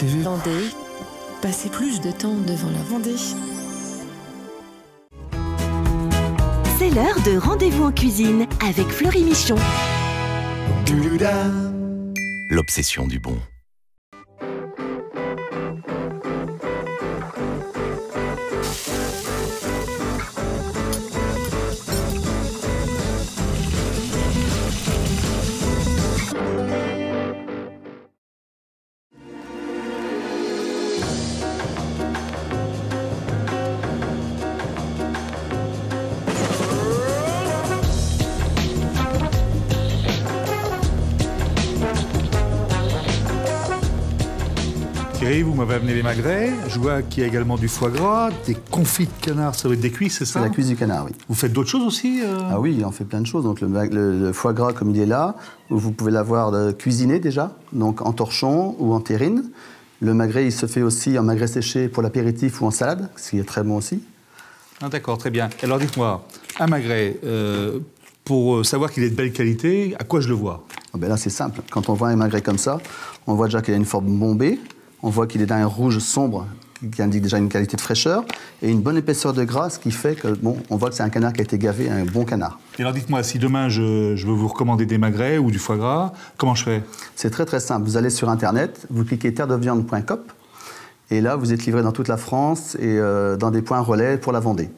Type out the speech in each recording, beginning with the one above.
TV. Vendée. Passez plus de temps devant la Vendée. C'est l'heure de Rendez-vous en cuisine avec Fleury Michon. L'obsession du bon. Thierry, vous m'avez amené les magrets. Je vois qu'il y a également du foie gras, des confits de canard, ça va être des cuisses, c'est ça? C'est la cuisse du canard, oui. Vous faites d'autres choses aussi Ah oui, on fait plein de choses. Donc le foie gras, comme il est là, vous pouvez l'avoir cuisiné déjà, donc en torchon ou en terrine. Le magret, il se fait aussi en magret séché pour l'apéritif ou en salade, ce qui est très bon aussi. Ah, d'accord, très bien. Alors dites-moi, un magret, pour savoir qu'il est de belle qualité, à quoi je le vois? Ah ben là, c'est simple. Quand on voit un magret comme ça, on voit déjà qu'il a une forme bombée. On voit qu'il est d'un rouge sombre, qui indique déjà une qualité de fraîcheur, et une bonne épaisseur de gras, ce qui fait que, bon, on voit que c'est un canard qui a été gavé, un bon canard. Et alors dites-moi, si demain je veux vous recommander des magrets ou du foie gras, comment je fais? C'est très très simple. Vous allez sur Internet, vous cliquez terredeviande.com, et là, vous êtes livré dans toute la France et dans des points relais pour la Vendée.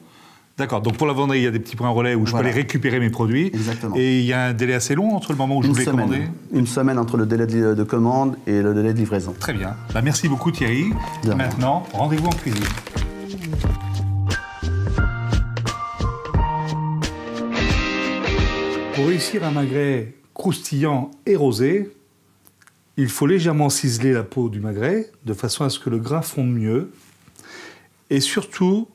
D'accord, donc pour la Vendée, il y a des petits points relais où je peux aller récupérer mes produits. Exactement. Et il y a un délai assez long entre le moment où je voulais commander? Une semaine entre le délai de commande et le délai de livraison. Très bien. Bah, merci beaucoup Thierry. Et maintenant, rendez-vous en cuisine. Pour réussir un magret croustillant et rosé, il faut légèrement ciseler la peau du magret de façon à ce que le gras fonde mieux. Et surtout,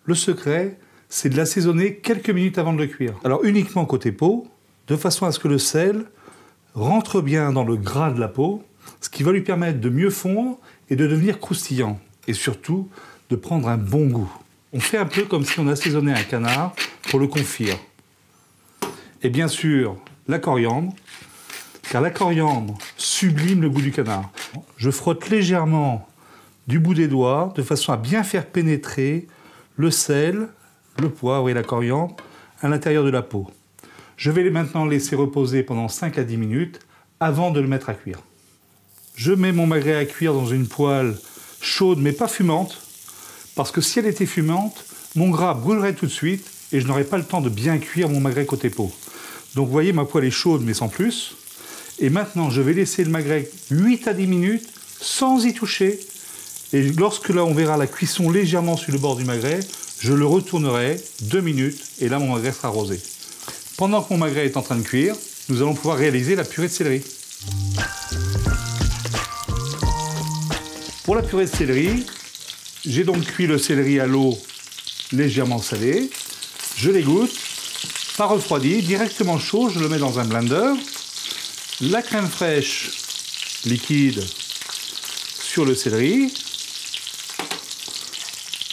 le secret, c'est de l'assaisonner quelques minutes avant de le cuire. Alors uniquement côté peau, de façon à ce que le sel rentre bien dans le gras de la peau, ce qui va lui permettre de mieux fondre et de devenir croustillant. Et surtout, de prendre un bon goût. On fait un peu comme si on assaisonnait un canard pour le confire. Et bien sûr, la coriandre, car la coriandre sublime le goût du canard. Je frotte légèrement du bout des doigts, de façon à bien faire pénétrer le sel, le poivre et la coriandre à l'intérieur de la peau. Je vais maintenant laisser reposer pendant 5 à 10 minutes avant de le mettre à cuire. Je mets mon magret à cuire dans une poêle chaude mais pas fumante, parce que si elle était fumante, mon gras brûlerait tout de suite et je n'aurais pas le temps de bien cuire mon magret côté peau. Donc vous voyez, ma poêle est chaude mais sans plus. Et maintenant, je vais laisser le magret 8 à 10 minutes sans y toucher. Et lorsque là, on verra la cuisson légèrement sur le bord du magret, je le retournerai 2 minutes et là, mon magret sera rosé. Pendant que mon magret est en train de cuire, nous allons pouvoir réaliser la purée de céleri. Pour la purée de céleri, j'ai donc cuit le céleri à l'eau légèrement salée. Je l'égoutte, pas refroidi, directement chaud, je le mets dans un blender. La crème fraîche liquide sur le céleri.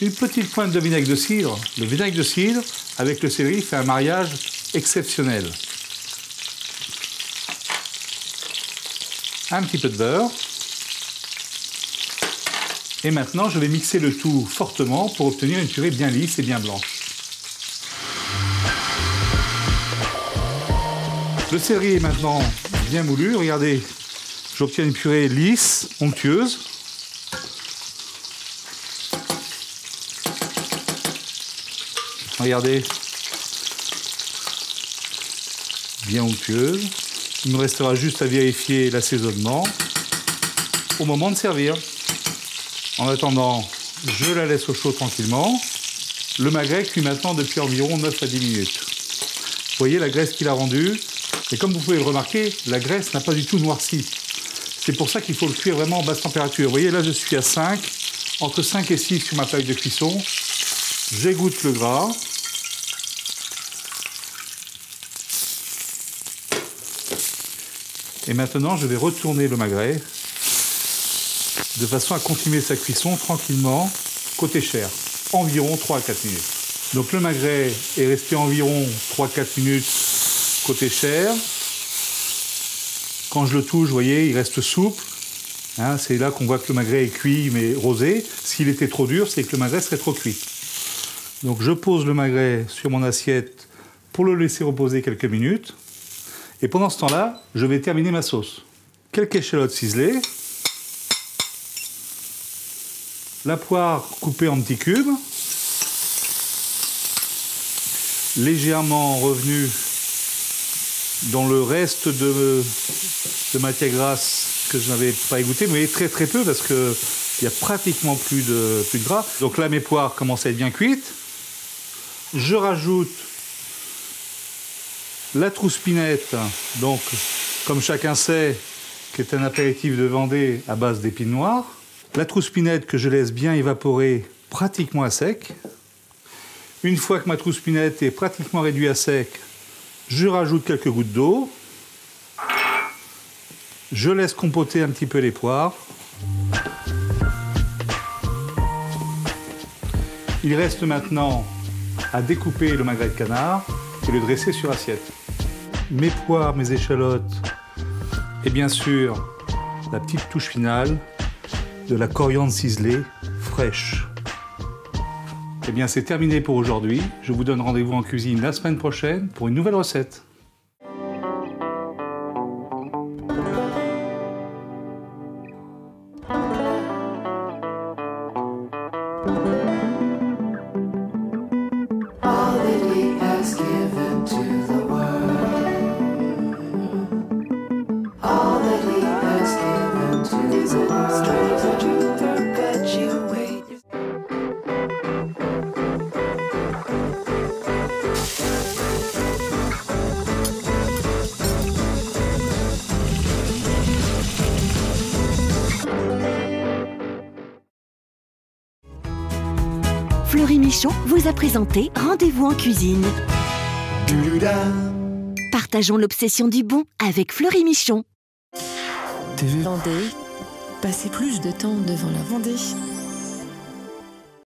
Une petite pointe de vinaigre de cidre. Le vinaigre de cidre avec le céleri fait un mariage exceptionnel. Un petit peu de beurre. Et maintenant, je vais mixer le tout fortement pour obtenir une purée bien lisse et bien blanche. Le céleri est maintenant bien moulu. Regardez, j'obtiens une purée lisse, onctueuse. Regardez, bien onctueuse. Il me restera juste à vérifier l'assaisonnement au moment de servir. En attendant, je la laisse au chaud tranquillement. Le magret cuit maintenant depuis environ 9 à 10 minutes. Vous voyez la graisse qu'il a rendue. Et comme vous pouvez le remarquer, la graisse n'a pas du tout noirci. C'est pour ça qu'il faut le cuire vraiment en basse température. Vous voyez, là, je suis à 5, entre 5 et 6 sur ma plaque de cuisson. J'égoutte le gras. Et maintenant, je vais retourner le magret de façon à continuer sa cuisson tranquillement, côté chair, environ 3 à 4 minutes. Donc le magret est resté environ 3-4 minutes côté chair. Quand je le touche, vous voyez, il reste souple. Hein, c'est là qu'on voit que le magret est cuit mais rosé. S'il était trop dur, c'est que le magret serait trop cuit. Donc je pose le magret sur mon assiette pour le laisser reposer quelques minutes. Et pendant ce temps-là, je vais terminer ma sauce. Quelques échalotes ciselées. La poire coupée en petits cubes. Légèrement revenue dans le reste de matière grasse que je n'avais pas égoutté, mais très très peu parce qu'il n'y a pratiquement plus de gras. Donc là, mes poires commencent à être bien cuites. Je rajoute la trousse-pinette, donc comme chacun sait, qui est un apéritif de Vendée à base d'épines noires. La trousse-pinette que je laisse bien évaporer pratiquement à sec. Une fois que ma trousse-pinette est pratiquement réduite à sec, je rajoute quelques gouttes d'eau. Je laisse compoter un petit peu les poires. Il reste maintenant à découper le magret de canard et le dresser sur assiette. Mes poires, mes échalotes et bien sûr la petite touche finale de la coriandre ciselée fraîche. Eh bien, c'est terminé pour aujourd'hui. Je vous donne rendez-vous en cuisine la semaine prochaine pour une nouvelle recette. Fleury Michon vous a présenté Rendez-vous en cuisine. Partageons l'obsession du bon avec Fleury Michon. Vendée, passez plus de temps devant la Vendée.